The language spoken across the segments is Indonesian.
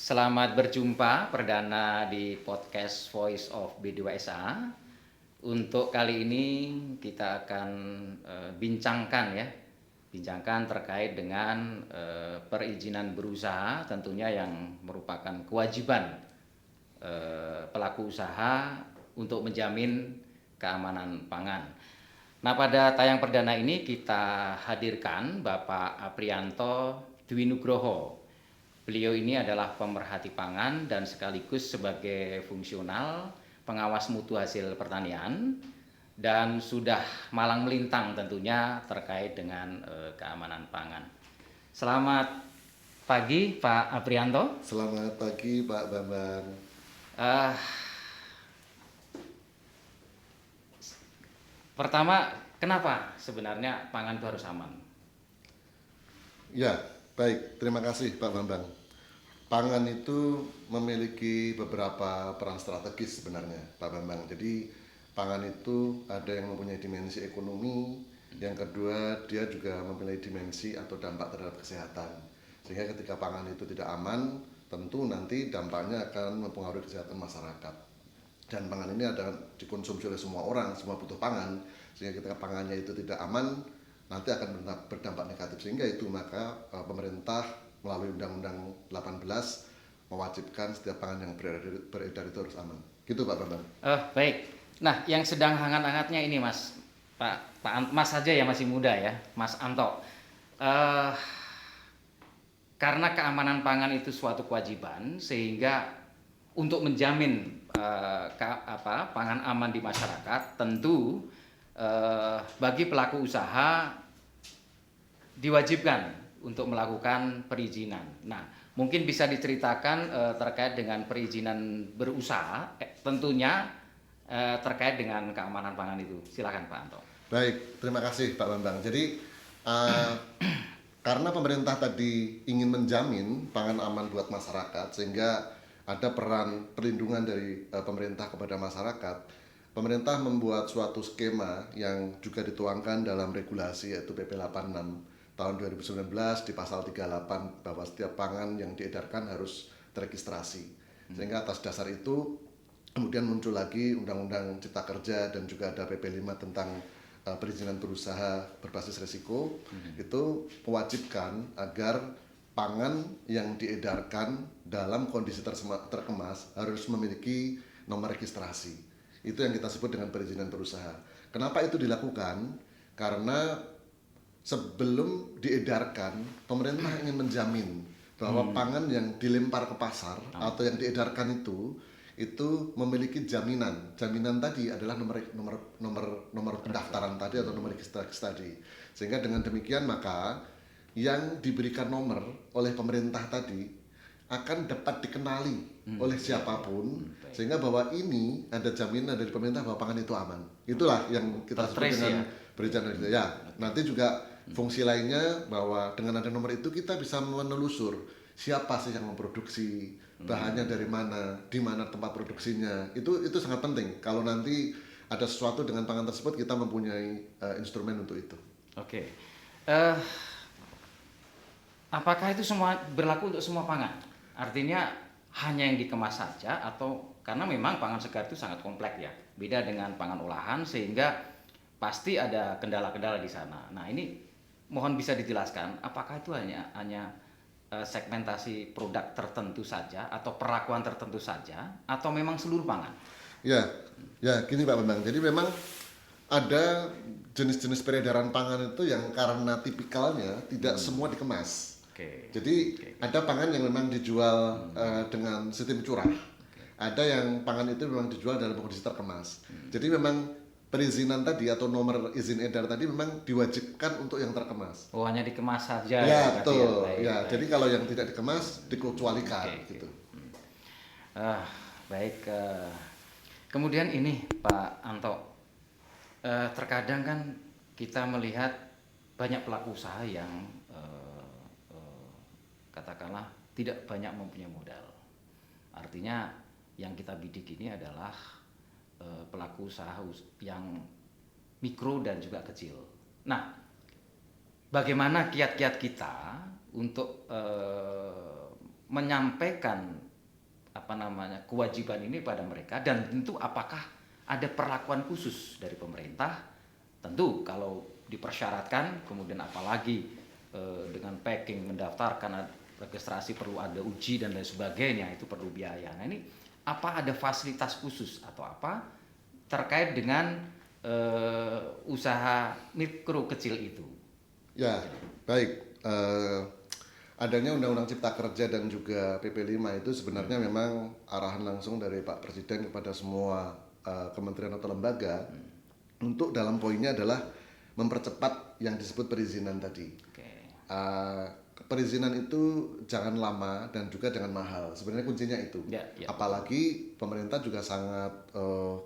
Selamat berjumpa perdana di podcast Voice of B2SA. Untuk kali ini kita akan bincangkan terkait dengan perizinan berusaha, tentunya yang merupakan kewajiban pelaku usaha untuk menjamin keamanan pangan. Nah, pada tayang perdana ini kita hadirkan Bapak Aprianto Dwi Nugroho. Beliau ini adalah pemerhati pangan dan sekaligus sebagai fungsional pengawas mutu hasil pertanian dan sudah malang melintang tentunya terkait dengan keamanan pangan. Selamat pagi Pak Aprianto. Selamat pagi Pak Bambang. Pertama, kenapa sebenarnya pangan itu harus aman? Ya, baik. Terima kasih Pak Bambang. Pangan itu memiliki beberapa peran strategis sebenarnya Pak Bambang. Jadi pangan itu ada yang mempunyai dimensi ekonomi, yang kedua dia juga mempunyai dimensi atau dampak terhadap kesehatan. Sehingga ketika pangan itu tidak aman, tentu nanti dampaknya akan mempengaruhi kesehatan masyarakat. Dan pangan ini ada dikonsumsi oleh semua orang, semua butuh pangan. Sehingga ketika pangannya itu tidak aman, nanti akan berdampak negatif. Sehingga itu maka pemerintah melalui Undang-Undang 18 mewajibkan setiap pangan yang beredar itu harus aman. Gitu Pak Bambang. Baik. Nah, yang sedang hangat-hangatnya ini Mas Mas saja ya, masih muda ya, Mas Anto. Karena keamanan pangan itu suatu kewajiban, sehingga untuk menjamin pangan aman di masyarakat, tentu bagi pelaku usaha diwajibkan untuk melakukan perizinan. Nah, mungkin bisa diceritakan terkait dengan perizinan berusaha, tentunya terkait dengan keamanan pangan itu. Silakan Pak Anto. Baik, terima kasih Pak Bambang. Jadi karena pemerintah tadi ingin menjamin pangan aman buat masyarakat, sehingga ada peran perlindungan dari pemerintah kepada masyarakat, pemerintah membuat suatu skema yang juga dituangkan dalam regulasi yaitu PP 86 tahun 2019 di pasal 38 bahwa setiap pangan yang diedarkan harus teregistrasi. Sehingga atas dasar itu kemudian muncul lagi Undang-Undang Cipta Kerja dan juga ada PP 5 tentang perizinan berusaha berbasis risiko. Itu mewajibkan agar pangan yang diedarkan dalam kondisi terkemas harus memiliki nomor registrasi. Itu yang kita sebut dengan perizinan berusaha. Kenapa itu dilakukan? Karena sebelum diedarkan, pemerintah ingin menjamin bahwa pangan yang dilempar ke pasar atau yang diedarkan itu memiliki jaminan. Jaminan tadi adalah nomor pendaftaran tadi atau nomor registrasi tadi. Sehingga dengan demikian maka yang diberikan nomor oleh pemerintah tadi akan dapat dikenali oleh siapapun, sehingga bahwa ini ada jaminan dari pemerintah bahwa pangan itu aman. Itulah yang kita sebut dengan perizinan. Ya, nanti juga fungsi lainnya bahwa dengan ada nomor itu kita bisa menelusur siapa sih yang memproduksi, bahannya dari mana, di mana tempat produksinya. Itu sangat penting. Kalau nanti ada sesuatu dengan pangan tersebut, kita mempunyai instrumen untuk itu. Oke. Apakah itu semua berlaku untuk semua pangan? Artinya hanya yang dikemas saja, atau karena memang pangan segar itu sangat kompleks ya, beda dengan pangan olahan, sehingga pasti ada kendala-kendala di sana. Nah, ini mohon bisa dijelaskan, apakah itu hanya segmentasi produk tertentu saja atau perlakuan tertentu saja, atau memang seluruh pangan? Ya, gini Pak Bambang. Jadi memang ada jenis-jenis peredaran pangan itu yang karena tipikalnya tidak semua dikemas. Jadi ada pangan yang memang dijual dengan sistem curah. Ada yang pangan itu memang dijual dalam kondisi terkemas. Jadi memang perizinan tadi atau nomor izin edar tadi memang diwajibkan untuk yang terkemas. Oh, hanya dikemas saja. Ya, betul. Baik. Jadi kalau yang tidak dikemas dikecualikan gitu. Baik. Kemudian ini Pak Anto, terkadang kan kita melihat banyak pelaku usaha yang katakanlah tidak banyak mempunyai modal. Artinya yang kita bidik ini adalah pelaku usaha yang mikro dan juga kecil. Nah, bagaimana kiat-kiat kita untuk menyampaikan kewajiban ini pada mereka, dan tentu apakah ada perlakuan khusus dari pemerintah? Tentu kalau dipersyaratkan, kemudian apalagi dengan packing, mendaftarkan, registrasi perlu ada uji dan lain sebagainya, itu perlu biaya. Nah ini apa ada fasilitas khusus atau apa terkait dengan usaha mikro kecil itu? Ya, baik. Adanya Undang-Undang Cipta Kerja dan juga PP 5 itu sebenarnya memang arahan langsung dari Pak Presiden kepada semua kementerian atau lembaga untuk dalam poinnya adalah mempercepat yang disebut perizinan tadi. Perizinan itu jangan lama dan juga jangan mahal. Sebenarnya kuncinya itu. Apalagi pemerintah juga sangat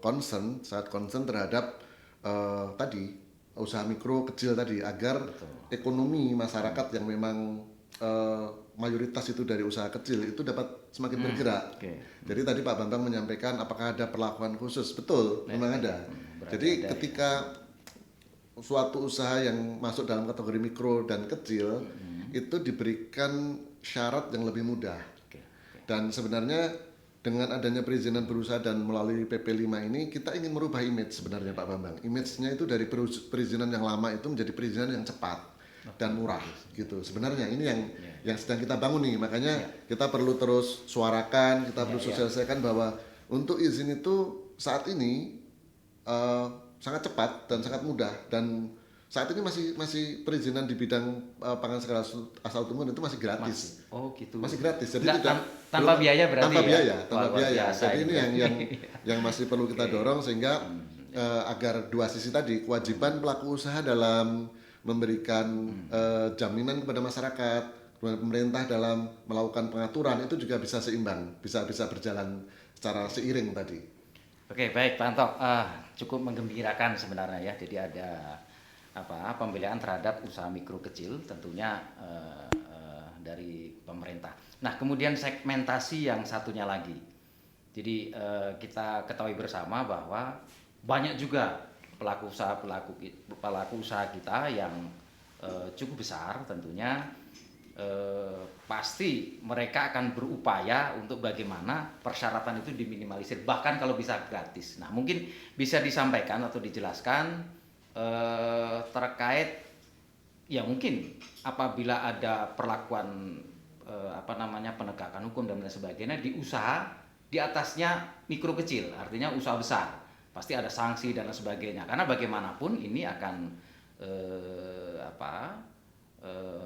concern terhadap tadi usaha mikro kecil tadi, agar ekonomi masyarakat yang memang mayoritas itu dari usaha kecil itu dapat semakin bergerak. Jadi tadi Pak Bambang menyampaikan apakah ada perlakuan khusus. Betul, memang ada. Jadi ketika suatu usaha yang masuk dalam kategori mikro dan kecil itu diberikan syarat yang lebih mudah. Dan sebenarnya dengan adanya perizinan berusaha dan melalui PP 5 ini kita ingin merubah image sebenarnya Pak Bambang. Image-nya itu dari perizinan yang lama itu menjadi perizinan yang cepat dan murah gitu. Sebenarnya ini yang sedang kita bangun nih. Makanya kita perlu terus suarakan, kita perlu sosialisasikan bahwa untuk izin itu saat ini sangat cepat dan sangat mudah, dan saat ini masih perizinan di bidang pangan skala asal tumbuhan itu masih gratis. Masih gratis. Jadi tanpa biaya berarti. Tanpa biaya. Jadi ini yang masih perlu kita dorong sehingga agar dua sisi tadi, kewajiban pelaku usaha dalam memberikan jaminan kepada masyarakat, pemerintah dalam melakukan pengaturan itu juga bisa seimbang, bisa berjalan secara seiring tadi. Oke, baik Pak Anto, cukup menggembirakan sebenarnya ya. Jadi ada pembelaan terhadap usaha mikro kecil tentunya dari pemerintah. Nah, kemudian segmentasi yang satunya lagi. Jadi kita ketahui bersama bahwa banyak juga pelaku usaha kita yang cukup besar tentunya. Pasti mereka akan berupaya untuk bagaimana persyaratan itu diminimalisir, bahkan kalau bisa gratis. Nah, mungkin bisa disampaikan atau dijelaskan terkait ya mungkin apabila ada perlakuan penegakan hukum dan lain sebagainya di usaha di atasnya mikro kecil, artinya usaha besar, pasti ada sanksi dan lain sebagainya, karena bagaimanapun ini akan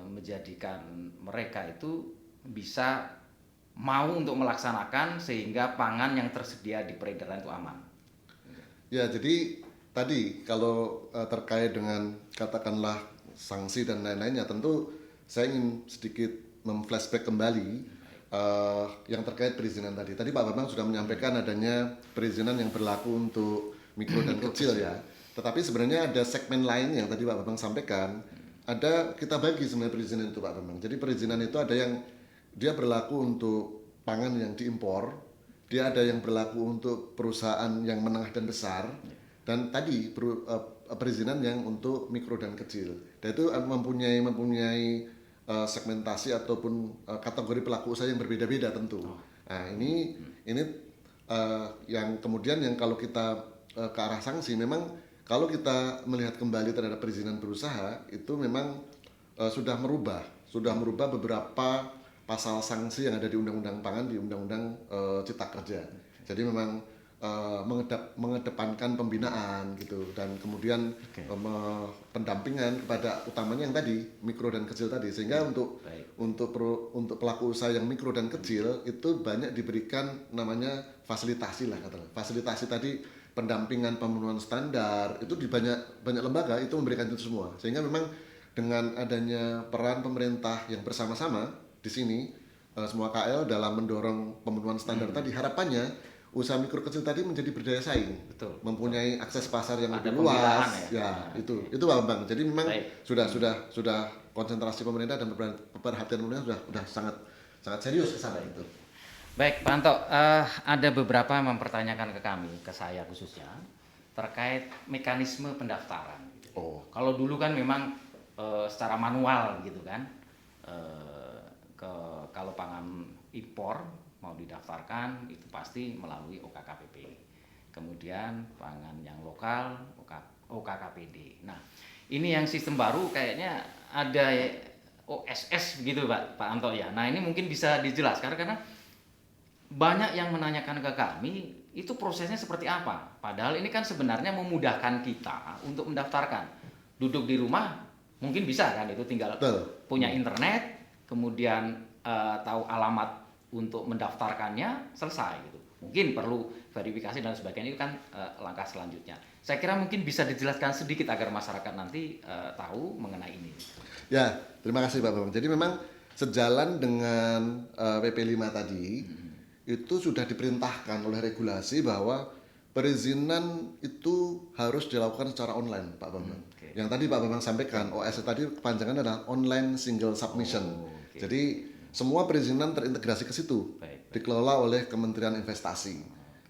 menjadikan mereka itu bisa mau untuk melaksanakan sehingga pangan yang tersedia di peredaran itu aman. Ya, jadi tadi kalau terkait dengan katakanlah sanksi dan lain-lainnya, tentu saya ingin sedikit memflashback kembali yang terkait perizinan tadi. Tadi Pak Bambang sudah menyampaikan adanya perizinan yang berlaku untuk mikro dan kecil ya. Tetapi sebenarnya ada segmen lain yang tadi Pak Bambang sampaikan. Kita bagi sebenarnya perizinan itu Pak Bambang. Jadi perizinan itu ada yang dia berlaku untuk pangan yang diimpor, dia ada yang berlaku untuk perusahaan yang menengah dan besar, dan tadi perizinan yang untuk mikro dan kecil. Dan itu mempunyai segmentasi ataupun kategori pelaku usaha yang berbeda-beda tentu. Nah ini yang kemudian yang kalau kita ke arah sanksi, memang kalau kita melihat kembali terhadap perizinan berusaha itu memang sudah merubah beberapa pasal sanksi yang ada di Undang-Undang Pangan, di Undang-Undang Cipta Kerja. Jadi memang mengedepankan pembinaan gitu, dan kemudian pendampingan kepada utamanya yang tadi mikro dan kecil tadi, sehingga untuk pelaku usaha yang mikro dan kecil itu banyak diberikan namanya fasilitasi lah katakanlah. Fasilitasi tadi pendampingan pemenuhan standar itu di banyak lembaga itu memberikan itu semua, sehingga memang dengan adanya peran pemerintah yang bersama-sama di sini semua KL dalam mendorong pemenuhan standar tadi, harapannya usaha mikro kecil tadi menjadi berdaya saing, mempunyai akses pasar yang lebih luas itu Pak Bambang. Jadi memang sudah konsentrasi pemerintah dan perhatian pemerintah sudah sangat serius ke sana itu. Baik, Pak Anto, ada beberapa yang mempertanyakan ke kami, ke saya khususnya, terkait mekanisme pendaftaran. Kalau dulu kan memang secara manual gitu kan, kalau pangan impor mau didaftarkan itu pasti melalui OKKPP. Kemudian pangan yang lokal OKKPD. Nah, ini yang sistem baru kayaknya ada OSS begitu Pak Anto ya. Nah, ini mungkin bisa dijelaskan karena banyak yang menanyakan ke kami itu prosesnya seperti apa. Padahal ini kan sebenarnya memudahkan kita untuk mendaftarkan. Duduk di rumah mungkin bisa kan, itu tinggal punya internet, kemudian tahu alamat untuk mendaftarkannya, selesai gitu. Mungkin perlu verifikasi dan sebagainya, itu kan langkah selanjutnya. Saya kira mungkin bisa dijelaskan sedikit agar masyarakat nanti tahu mengenai ini. Ya, terima kasih Pak Bambang. Jadi memang sejalan dengan PP 5 tadi, itu sudah diperintahkan oleh regulasi bahwa perizinan itu harus dilakukan secara online, Pak Bambang. Yang tadi Pak Bambang sampaikan, OSS tadi kepanjangan adalah Online Single Submission. Jadi semua perizinan terintegrasi ke situ, dikelola oleh Kementerian Investasi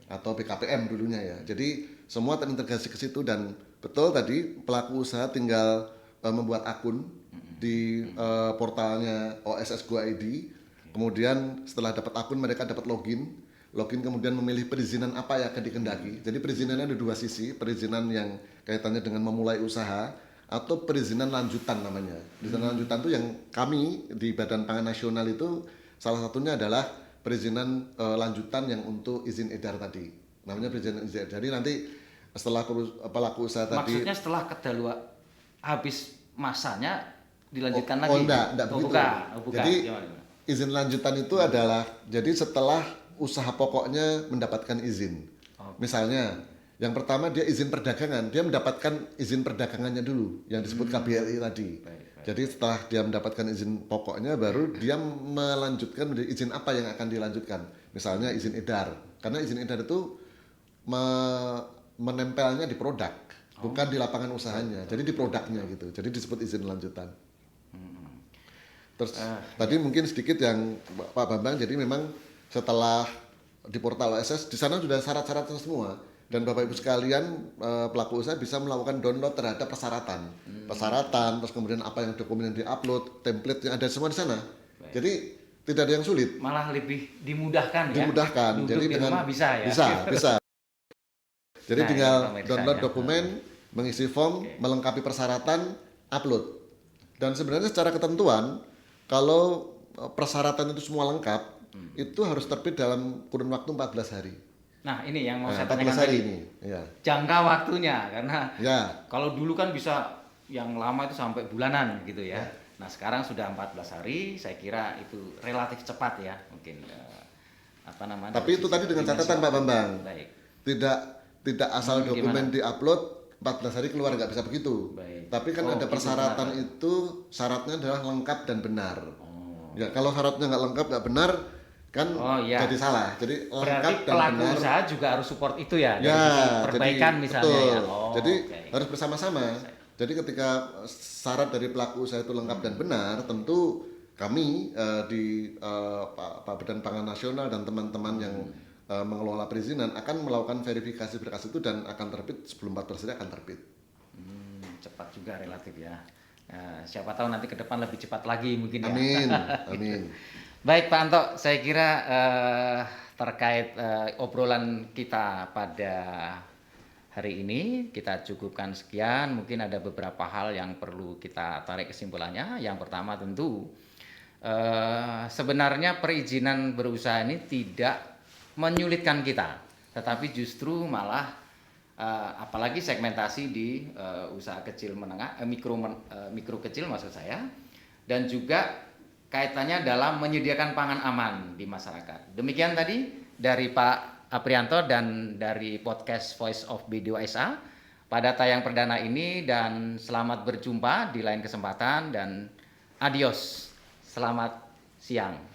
atau BKPM dulunya ya. Jadi semua terintegrasi ke situ dan betul tadi pelaku usaha tinggal membuat akun di portalnya OSS Go ID. Kemudian setelah dapat akun mereka dapat login kemudian memilih perizinan apa yang akan dikendaki. Jadi perizinannya ada dua sisi, perizinan yang kaitannya dengan memulai usaha atau perizinan lanjutan namanya. Perizinan lanjutan itu yang kami di Badan Pangan Nasional itu salah satunya adalah perizinan lanjutan yang untuk izin edar tadi. Namanya perizinan izin edar. Jadi nanti setelah pelaku usaha tadi. Maksudnya setelah kedaluarsa habis masanya dilanjutkan lagi. Enggak begitu. Bukan. Jadi izin lanjutan itu adalah jadi setelah usaha pokoknya mendapatkan izin. Misalnya, yang pertama dia izin perdagangan, dia mendapatkan izin perdagangannya dulu yang disebut KBLI tadi. Jadi setelah dia mendapatkan izin pokoknya baru dia melanjutkan menjadi izin apa yang akan dilanjutkan. Misalnya izin edar. Karena izin edar itu menempelnya di produk, bukan di lapangan usahanya. Jadi di produknya gitu. Jadi disebut izin lanjutan. Terus tadi mungkin sedikit yang Pak Bambang, jadi memang setelah di portal OSS di sana sudah syarat-syaratnya semua dan Bapak Ibu sekalian pelaku usaha bisa melakukan download terhadap persyaratan, terus kemudian apa yang dokumen yang diupload, template yang ada semua di sana. Jadi tidak ada yang sulit. Malah lebih dimudahkan ya. Dimudahkan. Duduk jadi di dengan rumah bisa ya. Bisa. Jadi tinggal download dokumen, mengisi form, melengkapi persyaratan, upload. Dan sebenarnya secara ketentuan kalau persyaratan itu semua lengkap itu harus terbit dalam kurun waktu 14 hari. Nah, ini yang mau saya 14 tanyakan hari tadi. ini. Ya. Jangka waktunya karena Ya. kalau dulu kan bisa yang lama itu sampai bulanan gitu ya. Nah, sekarang sudah 14 hari, saya kira itu relatif cepat ya, mungkin Tapi itu tadi dengan catatan Pak Bambang. Baik. Tidak asal dokumen diupload 14 hari keluar, nggak bisa begitu. Baik. Tapi kan ada persyaratan itu syaratnya adalah lengkap dan benar. Ya, kalau syaratnya nggak lengkap nggak benar kan jadi salah. Jadi berarti lengkap dan benar. pelaku usaha juga harus support itu ya, dari Ya, perbaikan jadi, misalnya betul. ya. Jadi harus bersama-sama. Jadi ketika syarat dari pelaku usaha itu lengkap dan benar, tentu kami di Pak Badan Pangan Nasional dan teman-teman yang mengelola perizinan akan melakukan verifikasi berkas itu dan akan terbit sebelum 14 hari akan terbit. Cepat juga relatif ya. Siapa tahu nanti ke depan lebih cepat lagi mungkin ya. Amin. Baik Pak Anto, saya kira terkait obrolan kita pada hari ini kita cukupkan sekian. Mungkin ada beberapa hal yang perlu kita tarik kesimpulannya. Yang pertama tentu sebenarnya perizinan berusaha ini tidak menyulitkan kita, tetapi justru malah apalagi segmentasi di usaha kecil menengah, mikro kecil maksud saya, dan juga kaitannya dalam menyediakan pangan aman di masyarakat. Demikian tadi dari Pak Aprianto dan dari podcast Voice of BDOSA pada tayang perdana ini, dan selamat berjumpa di lain kesempatan dan adios. Selamat siang.